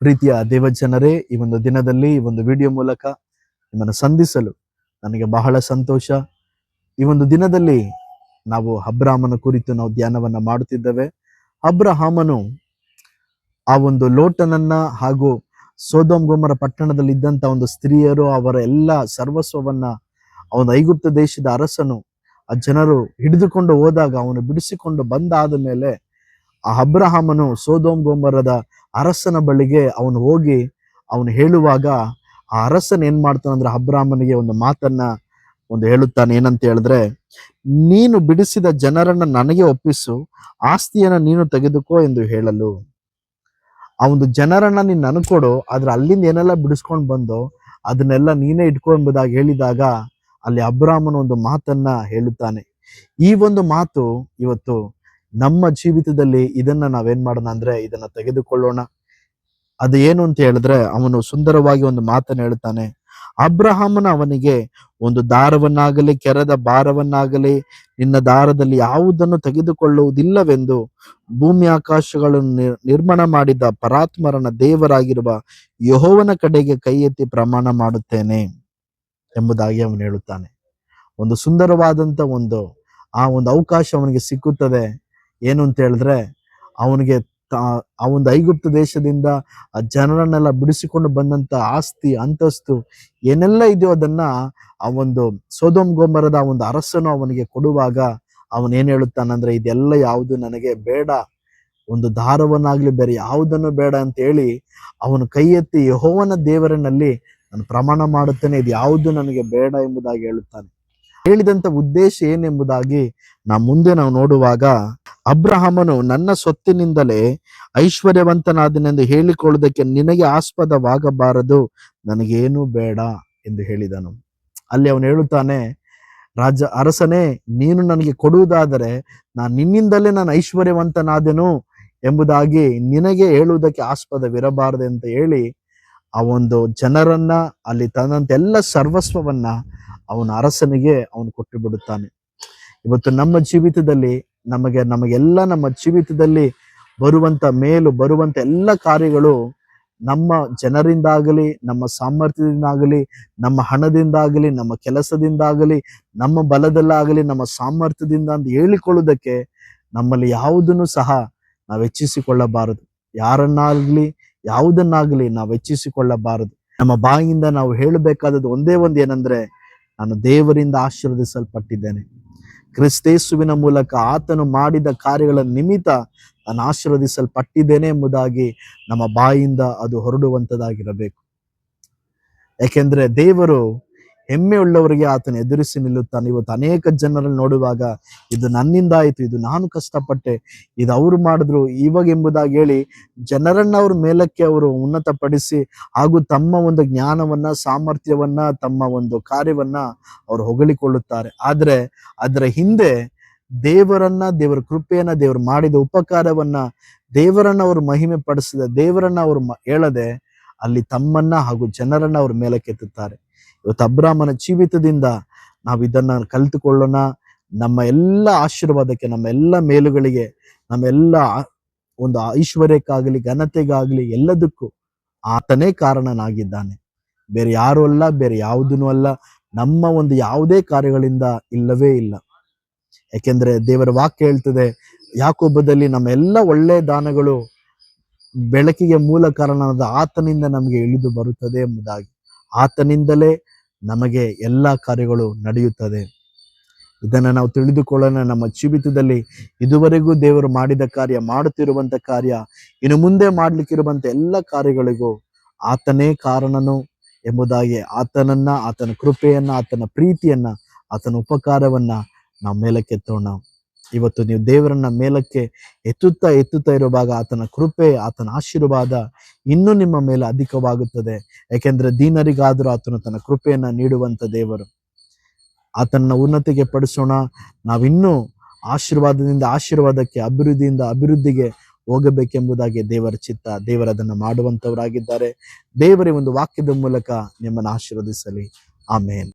ಪ್ರೀತಿಯ ದೇವಜನರೇ, ಈ ಒಂದು ದಿನದಲ್ಲಿ ಈ ಒಂದು ವಿಡಿಯೋ ಮೂಲಕ ನಿಮ್ಮನ್ನು ಸಂಧಿಸಲು ನನಗೆ ಬಹಳ ಸಂತೋಷ. ಈ ಒಂದು ದಿನದಲ್ಲಿ ನಾವು ಅಬ್ರಹಾಮನ ಕುರಿತು ನಾವು ಧ್ಯಾನವನ್ನ ಮಾಡುತ್ತಿದ್ದೇವೆ. ಅಬ್ರಹಾಮನು ಆ ಒಂದು ಲೋಟನನ್ನ ಹಾಗೂ ಸೊದೋಮ್ ಗೊಮೋರ ಪಟ್ಟಣದಲ್ಲಿ ಇದ್ದಂತ ಒಂದು ಸ್ತ್ರೀಯರು ಅವರ ಎಲ್ಲ ಸರ್ವಸ್ವವನ್ನ ಅವನ ಐಗುಪ್ತ ದೇಶದ ಅರಸನು ಆ ಜನರು ಹಿಡಿದುಕೊಂಡು ಹೋದಾಗ ಅವನು ಬಿಡಿಸಿಕೊಂಡು ಬಂದಾದ ಮೇಲೆ ಆ ಅಬ್ರಹಾಮನು ಸೊದೋಮ್ ಗೊಮೋರದ ಅರಸನ ಬಳಿಗೆ ಅವನು ಹೋಗಿ ಅವನು ಹೇಳುವಾಗ ಆ ಅರಸನ್ ಏನ್ ಮಾಡ್ತಾನಂದ್ರೆ ಅಬ್ರಹಾಮನಿಗೆ ಒಂದು ಮಾತನ್ನ ಹೇಳುತ್ತಾನೆ. ಏನಂತ ಹೇಳಿದ್ರೆ, ನೀನು ಬಿಡಿಸಿದ ಜನರನ್ನ ನನಗೆ ಒಪ್ಪಿಸು, ಆಸ್ತಿಯನ್ನ ನೀನು ತೆಗೆದುಕೋ ಎಂದು ಹೇಳಲು. ಆ ಒಂದು ಜನರನ್ನ ನೀನ್ ನನಗೆ ಕೊಡು, ಆದ್ರೆ ಅಲ್ಲಿಂದ ಏನೆಲ್ಲ ಬಿಡಿಸ್ಕೊಂಡು ಬಂದೋ ಅದನ್ನೆಲ್ಲ ನೀನೇ ಇಟ್ಕೊ ಎಂಬುದಾಗಿ ಹೇಳಿದಾಗ ಅಲ್ಲಿ ಅಬ್ರಹಾಮನ ಒಂದು ಮಾತನ್ನ ಹೇಳುತ್ತಾನೆ. ಈ ಒಂದು ಮಾತು ಇವತ್ತು ನಮ್ಮ ಜೀವಿತದಲ್ಲಿ ಇದನ್ನ ನಾವೇನ್ ಮಾಡೋಣ ಅಂದ್ರೆ ಇದನ್ನ ತೆಗೆದುಕೊಳ್ಳೋಣ. ಅದು ಏನು ಅಂತ ಹೇಳಿದ್ರೆ, ಅವನು ಸುಂದರವಾಗಿ ಒಂದು ಮಾತನ್ನು ಹೇಳ್ತಾನೆ. ಅಬ್ರಹಾಮನ ಅವನಿಗೆ ಒಂದು ದಾರವನ್ನಾಗಲಿ ಕೆರದ ಭಾರವನ್ನಾಗಲಿ ನಿನ್ನ ದಾರದಲ್ಲಿ ಯಾವುದನ್ನು ತೆಗೆದುಕೊಳ್ಳುವುದಿಲ್ಲವೆಂದು ಭೂಮಿ ಆಕಾಶಗಳನ್ನು ನಿರ್ಮಾಣ ಮಾಡಿದ ಪರಾತ್ಮರನ ದೇವರಾಗಿರುವ ಯೆಹೋವನ ಕಡೆಗೆ ಕೈ ಎತ್ತಿ ಪ್ರಮಾಣ ಮಾಡುತ್ತೇನೆ ಎಂಬುದಾಗಿ ಅವನು ಹೇಳುತ್ತಾನೆ. ಒಂದು ಸುಂದರವಾದಂತ ಆ ಒಂದು ಅವಕಾಶ ಅವನಿಗೆ ಸಿಕ್ಕುತ್ತದೆ. ಏನು ಅಂತ ಹೇಳಿದ್ರೆ, ಅವನಿಗೆ ಆ ಒಂದು ಐಗುಪ್ತ ದೇಶದಿಂದ ಆ ಜನರನ್ನೆಲ್ಲ ಬಿಡಿಸಿಕೊಂಡು ಬಂದಂತ ಆಸ್ತಿ ಅಂತಸ್ತು ಏನೆಲ್ಲ ಇದೆಯೋ ಅದನ್ನ ಆ ಒಂದು ಸೊದೋಮ್ ಗೊಮೋರದ ಒಂದು ಅರಸನು ಅವನಿಗೆ ಕೊಡುವಾಗ ಅವನೇನ್ ಹೇಳುತ್ತಾನಂದ್ರೆ, ಇದೆಲ್ಲ ಯಾವುದು ನನಗೆ ಬೇಡ, ಒಂದು ದಾರವನ್ನಾಗ್ಲಿ ಬೇರೆ ಯಾವುದನ್ನು ಬೇಡ ಅಂತ ಹೇಳಿ ಅವನು ಕೈ ಎತ್ತಿ ಯೆಹೋವನ ದೇವರಿನಲ್ಲಿ ನಾನು ಪ್ರಮಾಣ ಮಾಡುತ್ತೇನೆ, ಇದು ಯಾವುದು ನನಗೆ ಬೇಡ ಎಂಬುದಾಗಿ ಹೇಳುತ್ತಾನೆ. ಹೇಳಿದಂತ ಉದ್ದೇಶ ಏನೆಂಬುದಾಗಿ ಮುಂದೆ ನಾವು ನೋಡುವಾಗ, ಅಬ್ರಹಾಮನು ನನ್ನ ಸೊತ್ತಿನಿಂದಲೇ ಐಶ್ವರ್ಯವಂತನಾದನೆಂದು ಹೇಳಿಕೊಳ್ಳುವುದಕ್ಕೆ ನಿನಗೆ ಆಸ್ಪದವಾಗಬಾರದು, ನನಗೇನು ಬೇಡ ಎಂದು ಹೇಳಿದನು. ಅಲ್ಲಿ ಅವನು ಹೇಳುತ್ತಾನೆ, ಅರಸನೇ, ನೀನು ನನಗೆ ಕೊಡುವುದಾದರೆ ನಿನ್ನಿಂದಲೇ ನಾನು ಐಶ್ವರ್ಯವಂತನಾದೆನು ಎಂಬುದಾಗಿ ನಿನಗೆ ಹೇಳುವುದಕ್ಕೆ ಆಸ್ಪದವಿರಬಾರದು ಅಂತ ಹೇಳಿ ಆ ಒಂದು ಜನರನ್ನ ಅಲ್ಲಿ ತನ್ನಂತ ಎಲ್ಲ ಸರ್ವಸ್ವವನ್ನ ಅವನ ಅರಸನಿಗೆ ಅವನು ಕೊಟ್ಟು ಬಿಡುತ್ತಾನೆ. ಇವತ್ತು ನಮ್ಮ ಜೀವಿತದಲ್ಲಿ ನಮಗೆಲ್ಲ ನಮ್ಮ ಜೀವಿತದಲ್ಲಿ ಬರುವಂತ ಎಲ್ಲ ಕಾರ್ಯಗಳು ನಮ್ಮ ಜನರಿಂದಾಗಲಿ, ನಮ್ಮ ಸಾಮರ್ಥ್ಯದಿಂದಾಗಲಿ, ನಮ್ಮ ಹಣದಿಂದಾಗಲಿ, ನಮ್ಮ ಕೆಲಸದಿಂದಾಗಲಿ, ನಮ್ಮ ಬಲದಲ್ಲಾಗಲಿ, ನಮ್ಮ ಸಾಮರ್ಥ್ಯದಿಂದ ಅಂತ ಹೇಳಿಕೊಳ್ಳುವುದಕ್ಕೆ ನಮ್ಮಲ್ಲಿ ಯಾವುದನ್ನು ಸಹ ನಾವು ಹೆಚ್ಚಿಸಿಕೊಳ್ಳಬಾರದು. ಯಾರನ್ನಾಗ್ಲಿ ಯಾವುದನ್ನಾಗಲಿ ನಾವು ಹೆಚ್ಚಿಸಿಕೊಳ್ಳಬಾರದು. ನಮ್ಮ ಬಾಯಿಯಿಂದ ನಾವು ಹೇಳಬೇಕಾದದ್ದು ಒಂದೇ ಏನಂದ್ರೆ, ನಾನು ದೇವರಿಂದ ಆಶೀರ್ವದಿಸಲ್ಪಟ್ಟಿದ್ದೇನೆ, ಕ್ರಿಸ್ತೇಸುವಿನ ಮೂಲಕ ಆತನು ಮಾಡಿದ ಕಾರ್ಯಗಳ ನಿಮಿತ್ತ ನಾನು ಆಶೀರ್ವದಿಸಲ್ಪಟ್ಟಿದ್ದೇನೆ ಎಂಬುದಾಗಿ ನಮ್ಮ ಬಾಯಿಂದ ಅದು ಹೊರಡುವಂತದಾಗಿರಬೇಕು. ಯಾಕೆಂದ್ರೆ ದೇವರು ಹೆಮ್ಮೆ ಉಳ್ಳವರಿಗೆ ಆತನ ಎದುರಿಸಿ ನಿಲ್ಲುತ್ತಾನೆ. ಇವತ್ತು ಅನೇಕ ಜನರನ್ನು ನೋಡುವಾಗ, ಇದು ನನ್ನಿಂದ ಆಯ್ತು, ಇದು ನಾನು ಕಷ್ಟಪಟ್ಟೆ, ಇದು ಅವರು ಮಾಡಿದ್ರು ಇವಾಗ ಎಂಬುದಾಗಿ ಹೇಳಿ ಜನರನ್ನ ಅವ್ರ ಮೇಲಕ್ಕೆ ಅವರು ಉನ್ನತಪಡಿಸಿ ಹಾಗೂ ತಮ್ಮ ಒಂದು ಜ್ಞಾನವನ್ನ, ಸಾಮರ್ಥ್ಯವನ್ನ, ತಮ್ಮ ಒಂದು ಕಾರ್ಯವನ್ನ ಅವರು ಹೊಗಳಿಕೊಳ್ಳುತ್ತಾರೆ. ಆದ್ರೆ ಅದರ ಹಿಂದೆ ದೇವರ ಕೃಪೆಯನ್ನ, ದೇವರು ಮಾಡಿದ ಉಪಕಾರವನ್ನ, ದೇವರನ್ನ ಅವರು ಮಹಿಮೆ ಪಡಿಸಿದ ದೇವರನ್ನ ಅವರು ಹೇಳದೆ ಅಲ್ಲಿ ತಮ್ಮನ್ನ ಹಾಗೂ ಜನರನ್ನ ಅವ್ರ ಮೇಲಕ್ಕೆತ್ತುತ್ತಾರೆ. ಇವತ್ತು ಅಬ್ರಹಾಮನ ಜೀವಿತದಿಂದ ನಾವು ಇದನ್ನ ಕಲಿತುಕೊಳ್ಳೋಣ. ನಮ್ಮ ಎಲ್ಲ ಆಶೀರ್ವಾದಕ್ಕೆ, ನಮ್ಮ ಎಲ್ಲ ಮೇಲುಗಳಿಗೆ, ನಮ್ಮೆಲ್ಲ ಒಂದು ಐಶ್ವರ್ಯಕ್ಕಾಗಲಿ, ಘನತೆಗಾಗಲಿ, ಎಲ್ಲದಕ್ಕೂ ಆತನೇ ಕಾರಣನಾಗಿದ್ದಾನೆ. ಬೇರೆ ಯಾರು ಅಲ್ಲ, ಬೇರೆ ಯಾವುದೂ ಅಲ್ಲ. ನಮ್ಮ ಒಂದು ಯಾವುದೇ ಕಾರ್ಯಗಳಿಂದ ಇಲ್ಲವೇ ಇಲ್ಲ. ಯಾಕೆಂದ್ರೆ ದೇವರ ವಾಕ್ಯ ಹೇಳ್ತದೆ, ಯಾಕೋಬದಲ್ಲಿ ನಮ್ಮ ಎಲ್ಲ ಒಳ್ಳೆಯ ದಾನಗಳು ಬೆಳಕಿಗೆ ಮೂಲ ಕಾರಣನಾದ ಆತನಿಂದ ನಮಗೆ ಇಳಿದು ಬರುತ್ತದೆ ಎಂಬುದಾಗಿ. ಆತನಿಂದಲೇ ನಮಗೆ ಎಲ್ಲ ಕಾರ್ಯಗಳು ನಡೆಯುತ್ತದೆ. ಇದನ್ನ ನಾವು ತಿಳಿದುಕೊಳ್ಳೋಣ. ನಮ್ಮ ಜೀವಿತದಲ್ಲಿ ಇದುವರೆಗೂ ದೇವರು ಮಾಡಿದ ಕಾರ್ಯ, ಮಾಡುತ್ತಿರುವಂತ ಕಾರ್ಯ, ಇನ್ನು ಮುಂದೆ ಮಾಡ್ಲಿಕ್ಕಿರುವಂತ ಎಲ್ಲ ಕಾರ್ಯಗಳಿಗೂ ಆತನೇ ಕಾರಣನು ಎಂಬುದಾಗಿ ಆತನನ್ನ, ಆತನ ಕೃಪೆಯನ್ನ, ಆತನ ಪ್ರೀತಿಯನ್ನ, ಆತನ ಉಪಕಾರವನ್ನ ನಾವು ಮೇಲಕ್ಕೆತ್ತೋಣ. ಇವತ್ತು ನೀವು ದೇವರನ್ನ ಮೇಲಕ್ಕೆ ಎತ್ತುತ್ತಾ ಇರುವಾಗ ಆತನ ಕೃಪೆ, ಆತನ ಆಶೀರ್ವಾದ ಇನ್ನೂ ನಿಮ್ಮ ಮೇಲೆ ಅಧಿಕವಾಗುತ್ತದೆ. ಯಾಕೆಂದ್ರೆ ದೀನರಿಗಾದರೂ ಆತನು ತನ್ನ ಕೃಪೆಯನ್ನ ನೀಡುವಂತ ದೇವರು. ಆತನ ಉನ್ನತಿಗೆ ಪಡಿಸೋಣ. ನಾವಿನ್ನೂ ಆಶೀರ್ವಾದದಿಂದ ಆಶೀರ್ವಾದಕ್ಕೆ, ಅಭಿವೃದ್ಧಿಯಿಂದ ಅಭಿವೃದ್ಧಿಗೆ ಹೋಗಬೇಕೆಂಬುದಾಗಿ ದೇವರ ಚಿತ್ತ. ದೇವರದನ್ನು ಮಾಡುವಂತವರಾಗಿದ್ದಾರೆ. ದೇವರೇ ಒಂದು ವಾಕ್ಯದ ಮೂಲಕ ನಿಮ್ಮನ್ನು ಆಶೀರ್ವದಿಸಲಿ. ಆಮೇನ್.